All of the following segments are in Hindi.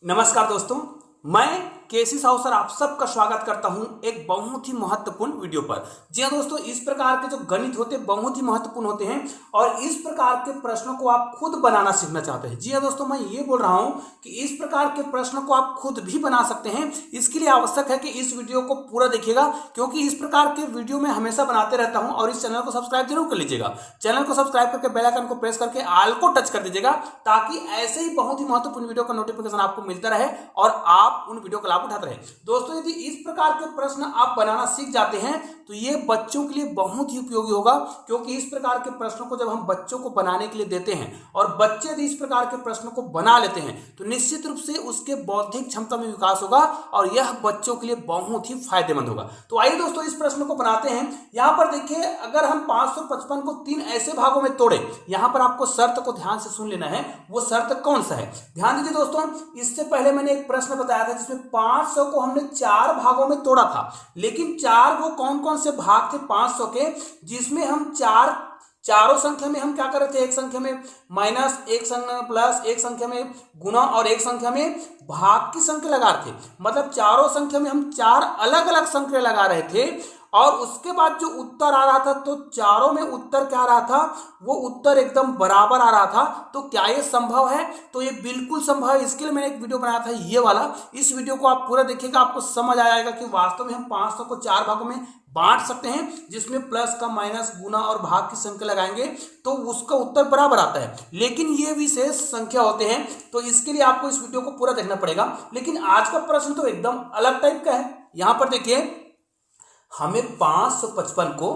नमस्कार दोस्तों, मैं केसी साहू सर आप सबका स्वागत करता हूं एक बहुत ही महत्वपूर्ण वीडियो पर। जी हाँ दोस्तों, इस प्रकार के जो गणित होते हैं बहुत ही महत्वपूर्ण होते हैं और इस प्रकार के प्रश्नों को आप खुद बनाना सीखना चाहते हैं। जी हाँ दोस्तों, मैं ये बोल रहा हूं कि इस प्रकार के प्रश्नों को आप खुद भी बना सकते हैं। इसके लिए आवश्यक है कि इस वीडियो को पूरा देखिएगा, क्योंकि इस प्रकार के वीडियो मैं हमेशा बनाते रहता हूं। और इस चैनल को सब्सक्राइब जरूर कर लीजिएगा। चैनल को सब्सक्राइब करके बेल आइकन को प्रेस करके ऑल को टच कर दीजिएगा, ताकि ऐसे ही बहुत ही महत्वपूर्ण वीडियो का नोटिफिकेशन आपको मिलता रहे और आप उन वीडियो का लाभ उठाते रहे। दोस्तों, यदि इस प्रकार के प्रश्न आप बनाना सीख जाते हैं तो ये बच्चों के लिए बहुत ही उपयोगी होगा, क्योंकि इस प्रकार के प्रश्नों को जब हम बच्चों को बनाने के लिए देते हैं और बच्चे यदि इस प्रकार के प्रश्नों को बना लेते हैं तो निश्चित रूप से उसके बौद्धिक क्षमता में विकास होगा और यह बच्चों के लिए बहुत ही फायदेमंद होगा। तो आइए दोस्तों, इस प्रश्न को बनाते हैं। यहां पर देखिए, अगर हम 555 को 3 ऐसे भागों में तोड़े, यहां पर आपको शर्त को ध्यान से सुन लेना है। वो शर्त कौन सा है, ध्यान दीजिए दोस्तों। इससे पहले मैंने एक प्रश्न बताया था जिसमें 500 को हमने 4 भागों में तोड़ा था, लेकिन 4 वो कौन कौन से भाग थे 500 के, जिसमें हम चारों संख्या में हम क्या कर रहे थे, एक संख्या में माइनस, एक संख्या में प्लस, एक संख्या में गुना और एक संख्या में भाग की संख्या लगा रहे थे। मतलब चारों संख्या में हम 4 अलग अलग संख्या लगा रहे थे और उसके बाद जो उत्तर आ रहा था, तो चारों में उत्तर क्या आ रहा था, वो उत्तर एकदम बराबर आ रहा था। तो क्या ये संभव है? तो ये बिल्कुल संभव है। इसके लिए मैंने एक वीडियो बनाया था ये वाला। इस वीडियो को आप पूरा देखिएगा, आपको समझ आ जाएगा कि वास्तव में हम 500 को 4 भागों में बांट सकते हैं, जिसमें प्लस का माइनस, गुना और भाग की संख्या लगाएंगे तो उसका उत्तर बराबर आता है। लेकिन ये विशेष संख्या होते हैं, तो इसके लिए आपको इस वीडियो को पूरा देखना पड़ेगा। लेकिन आज का प्रश्न तो एकदम अलग टाइप का है। यहां पर देखिए, हमें 555 को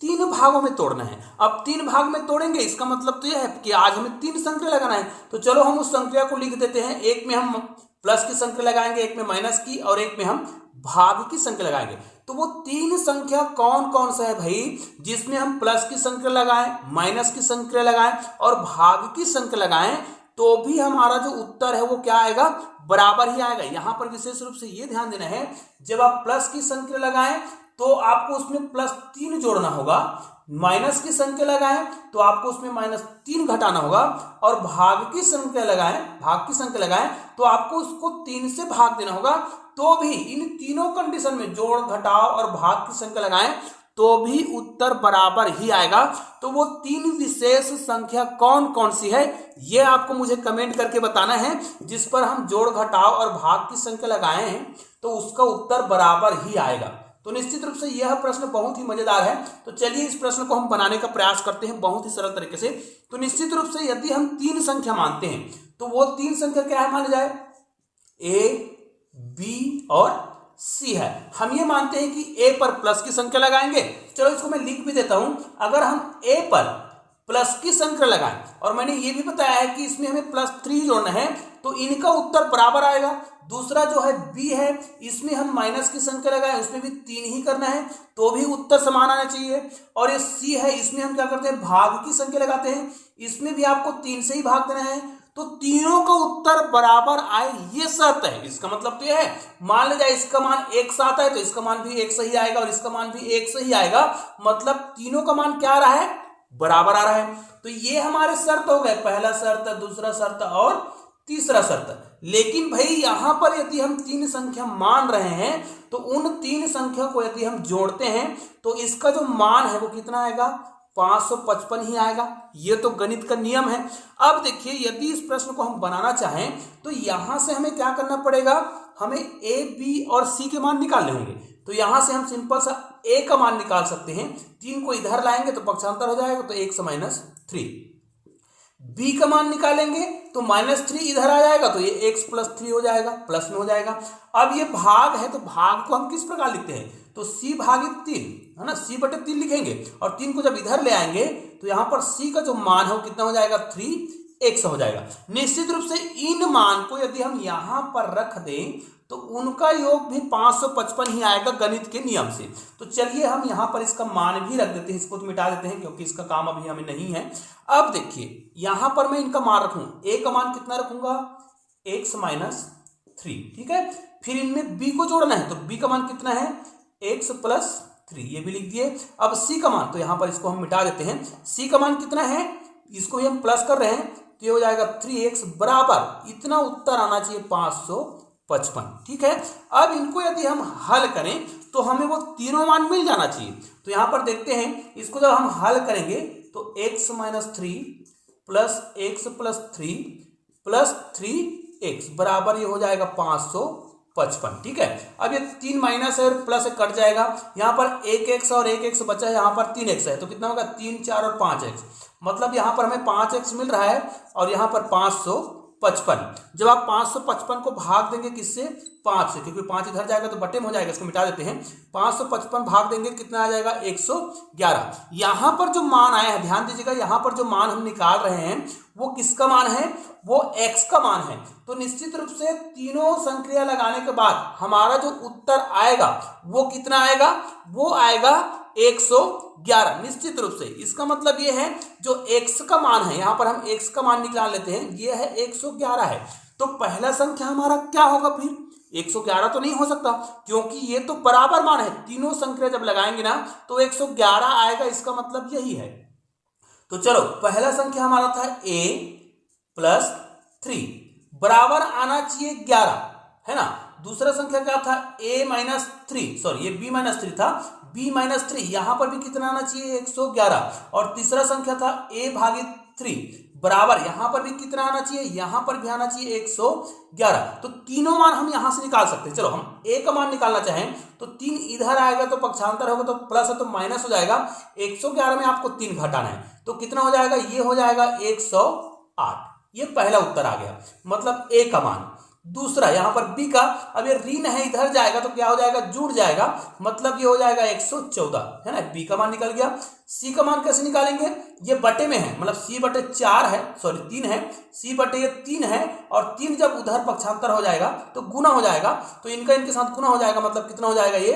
3 भागों में तोड़ना है। अब 3 भाग में तोड़ेंगे, इसका मतलब तो यह है कि आज हमें 3 संख्या लगाना है। तो चलो हम उस संख्या को लिख देते हैं। एक में हम प्लस की संख्या लगाएंगे, एक में माइनस की और एक में हम भाग की संख्या लगाएंगे। तो वो 3 संख्या कौन कौन सा है भाई, जिसमें हम प्लस की संख्या लगाएं, माइनस की संख्या लगाएं और भाग की संख्या लगाएं, तो भी हमारा जो उत्तर है वो क्या आएगा, बराबर ही आएगा। यहां पर विशेष रूप से ये ध्यान देना है, जब आप प्लस की संख्या लगाएं तो आपको उसमें +3 जोड़ना होगा, माइनस की संख्या लगाएं तो आपको उसमें -3 घटाना होगा और भाग की संख्या लगाएं तो आपको उसको 3 से भाग देना होगा। तो भी इन तीनों कंडीशन में जोड़, घटाव और भाग की संख्या लगाएं तो भी उत्तर बराबर ही आएगा। तो वो 3 विशेष संख्या कौन कौन सी है, ये आपको मुझे कमेंट करके बताना है, जिस पर हम जोड़, घटाव और भाग की संख्या लगाएं तो उसका उत्तर बराबर ही आएगा। तो निश्चित रूप से यह प्रश्न बहुत ही मजेदार है। तो चलिए इस प्रश्न को हम बनाने का प्रयास करते हैं बहुत ही सरल तरीके से। तो निश्चित रूप से यदि हम 3 संख्या मानते हैं तो वो 3 संख्या क्या है, मान जाए ए, बी और सी है। हम ये मानते हैं कि ए पर प्लस की संख्या लगाएंगे। चलो इसको मैं लिख भी देता हूं। अगर हम ए पर प्लस की संख्या लगाएं और मैंने ये भी बताया है कि इसमें हमें +3 जोड़ना है, तो इनका उत्तर बराबर आएगा। दूसरा जो है बी है, इसमें हम माइनस की संख्या लगाएं, उसमें भी 3 ही करना है तो भी उत्तर समान आना चाहिए। और ये सी है, इसमें हम क्या करते हैं, भाग की संख्या लगाते हैं, इसमें भी आपको 3 से ही भाग देना है। तो तीनों का उत्तर बराबर आए, ये शर्त है। इसका मतलब तो यह है, मान लीजिए इसका मान 1 से आता है तो इसका मान भी 1 से ही आएगा और इसका मान भी 1 से ही आएगा। मतलब तीनों का मान क्या आ रहा है, बराबर आ रहा है। तो ये हमारे शर्त हो गए, पहला शर्त, दूसरा शर्त और तीसरा शर्त। लेकिन भाई यहां पर यदि हम 3 संख्या मान रहे हैं तो उन 3 संख्या को यदि हम जोड़ते हैं तो इसका जो मान है वो कितना आएगा, 555 ही आएगा। ये तो गणित का नियम है। अब देखिए, यदि इस प्रश्न को हम बनाना चाहें तो यहां से हमें क्या करना पड़ेगा, हमें ए, बी और सी के मान निकालने होंगे। तो यहां से हम सिंपल सा ए का मान निकाल सकते हैं। 3 को इधर लाएंगे तो पक्षांतर हो जाएगा, तो 1 से -3। बी का मान निकालेंगे तो -3 इधर आ जाएगा, तो ये x + 3 हो जाएगा, प्लस में हो जाएगा। अब ये भाग है तो भाग को हम किस प्रकार लिखते हैं, तो c भागित 3 है ना, c/3 लिखेंगे और 3 को जब इधर ले आएंगे तो यहां पर c का जो मान है वो कितना हो जाएगा, 3x हो जाएगा। निश्चित रूप से इन मान को यदि हम यहां पर रख दें तो उनका योग भी 555 ही आएगा गणित के नियम से। तो चलिए हम यहां पर इसका मान भी रख देते हैं, इसको तो मिटा देते हैं क्योंकि इसका काम अभी हमें नहीं है। अब देखिए यहां पर मैं इनका मान रखूं, ए का मान कितना रखूंगा, x - 3, ठीक है। फिर इनमें b को जोड़ना है तो b का मान कितना है, x + 3, ये भी लिख दिए। अब c का मान, तो यहां पर इसको हम मिटा देते हैं, c का मान कितना है, इसको भी हम प्लस कर रहे हैं, तो ये हो जाएगा 3x बराबर इतना उत्तर आना चाहिए 555। ठीक है, अब इनको यदि हम हल करें तो हमें वो तीनों मान मिल जाना चाहिए। तो यहां पर देखते हैं, इसको जब हम हल करेंगे तो x minus 3 plus x plus 3 plus 3x बराबर ये हो जाएगा 555। ठीक है, अब ये 3 माइनस है और प्लस कट जाएगा, यहाँ पर 1x और 1x बचा है, यहाँ पर 3x है, तो कितना होगा 3, 4 और 5x, मतलब यहाँ पर हमें 5x मिल रहा है और यहाँ पर 555। जब आप 555 को भाग देंगे किससे, 5 से, क्योंकि 5 इधर जाएगा तो बटे में हो जाएगा, इसको मिटा देते हैं। 555 भाग देंगे कितना आ जाएगा 111। यहाँ पर जो मान आया है, ध्यान दीजिएगा, यहाँ पर जो मान हम निकाल रहे हैं वो किसका मान है, वो x का मान है। तो निश्चित रूप से तीनों संक्रिया लगाने के बाद हमारा जो उत्तर आएगा वो कितना आएगा, वो आएगा 111 निश्चित रूप से। इसका मतलब ये है जो x का मान है, यहां पर हम x का मान निकाल लेते हैं, ये है 111 है। तो पहला संख्या हमारा क्या होगा, फिर 111 तो नहीं हो सकता, क्योंकि ये तो बराबर मान है, तीनों संख्या जब लगाएंगे ना तो 111 आएगा, इसका मतलब यही है। तो चलो, पहला संख्या हमारा था a प्लस 3 बराबर आना चाहिए 11, है ना। दूसरा संख्या क्या था, a माइनस 3, सॉरी ये b माइनस 3 था, b माइनस 3, यहां पर भी कितना आना चाहिए 111। और तीसरा संख्या था a भागित 3 बराबर, यहां पर भी कितना आना चाहिए, यहां पर भी आना चाहिए 111। तो तीनों मान हम यहां से निकाल सकते हैं। चलो, हम a का मान निकालना चाहें तो 3 इधर आएगा तो पक्षांतर होगा तो प्लस है तो माइनस हो जाएगा, 111 में आपको 3 घटाना है तो कितना हो जाएगा, ये हो जाएगा 108। ये पहला उत्तर आ गया, मतलब a का मान। दूसरा यहां पर b का, अब ये ऋण है इधर जाएगा तो क्या हो जाएगा, जुड़ जाएगा, मतलब ये हो जाएगा 114, है ना, b का मान निकल गया। c का मान कैसे निकालेंगे, ये बटे में है, मतलब c बटे 4 है, सॉरी 3 है, c बटे ये 3 है, और 3 जब उधर पक्षांतर हो जाएगा तो गुना हो जाएगा, तो इनका इनके साथ गुना हो जाएगा, मतलब कितना हो जाएगा, ये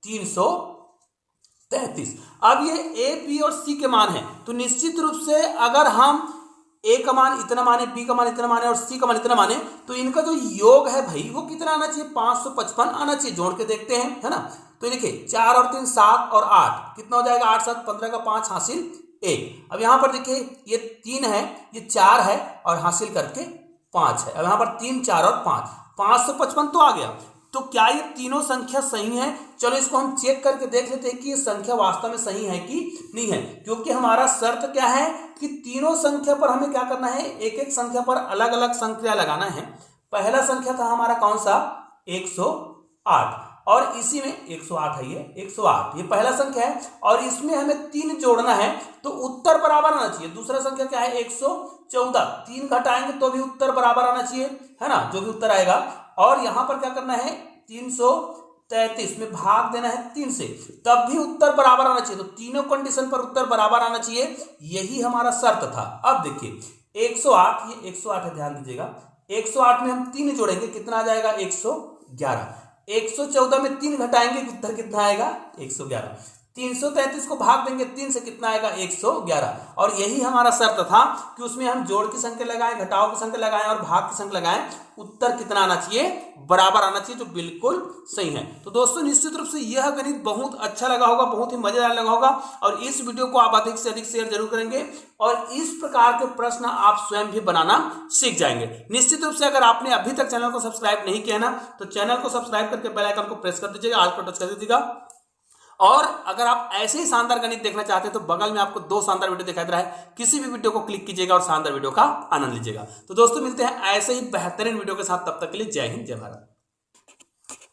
333। अब ये a b और c के मान है, तो निश्चित रूप से अगर हम a का मान इतना माने, b का मान इतना माने और c का मान इतना माने, तो इनका जो योग है भाई वो कितना आना चाहिए, 555 आना चाहिए। जोड़ के देखते हैं, है ना। तो देखिए 4 और 3 7 और 8 कितना हो जाएगा, 8 7 15 का 5 हासिल 1। अब यहां पर देखिए ये 3 है, ये 4 है और हासिल करके 5 है। अब यहां पर 3 4 और 5, 555 तो आ गया। तो क्या ये तीनों संख्या सही है, चलो इसको हम चेक करके देख लेते हैं कि ये संख्या वास्तव में सही है कि नहीं है, क्योंकि हमारा शर्त क्या है कि तीनों संख्या पर हमें क्या करना है, एक एक संख्या पर अलग अलग संख्या लगाना है। पहला संख्या था हमारा कौन सा, 108, और इसी में 108 है, ये 108 ये पहला संख्या है, और इसमें हमें 3 जोड़ना है तो उत्तर बराबर आना चाहिए। दूसरा संख्या क्या है, 114, 3 घटाएंगे तो भी उत्तर बराबर आना चाहिए, है ना, जो भी उत्तर आएगा। और यहां पर क्या करना है, 333 में भाग देना है 3 से, तब भी उत्तर बराबर आना चाहिए। तो तीनों कंडीशन पर उत्तर बराबर आना चाहिए, यही हमारा शर्त था। अब देखिए 108, ये 108 है, ध्यान दीजिएगा, 108 में हम 3 जोड़ेंगे कितना आ जाएगा, 111। 114 में 3 घटाएंगे उत्तर कितना आएगा, 111। 333 को भाग देंगे 3 से कितना आएगा, 111। और यही हमारा शर्त था कि उसमें हम जोड़ की संख्या लगाएं, घटाव की संख्या लगाएं और भाग की संख्या लगाएं, उत्तर कितना आना चाहिए, बराबर आना चाहिए, जो बिल्कुल सही है। तो दोस्तों निश्चित रूप से यह गणित बहुत अच्छा लगा होगा, बहुत ही मजेदार लगा होगा, और इस वीडियो को आप अधिक से अधिक शेयर जरूर करेंगे और इस प्रकार के प्रश्न आप स्वयं भी बनाना सीख जाएंगे। निश्चित रूप से अगर आपने अभी तक चैनल को सब्सक्राइब नहीं किया ना तो चैनल को सब्सक्राइब करके बेल आइकन को प्रेस कर दीजिएगा, ऑल को टच कर दीजिएगा। और अगर आप ऐसे ही शानदार गणित देखना चाहते हैं तो बगल में आपको 2 शानदार वीडियो दिखाई दे रहा है, किसी भी वीडियो को क्लिक कीजिएगा और शानदार वीडियो का आनंद लीजिएगा। तो दोस्तों मिलते हैं ऐसे ही बेहतरीन वीडियो के साथ, तब तक के लिए जय हिंद जय भारत।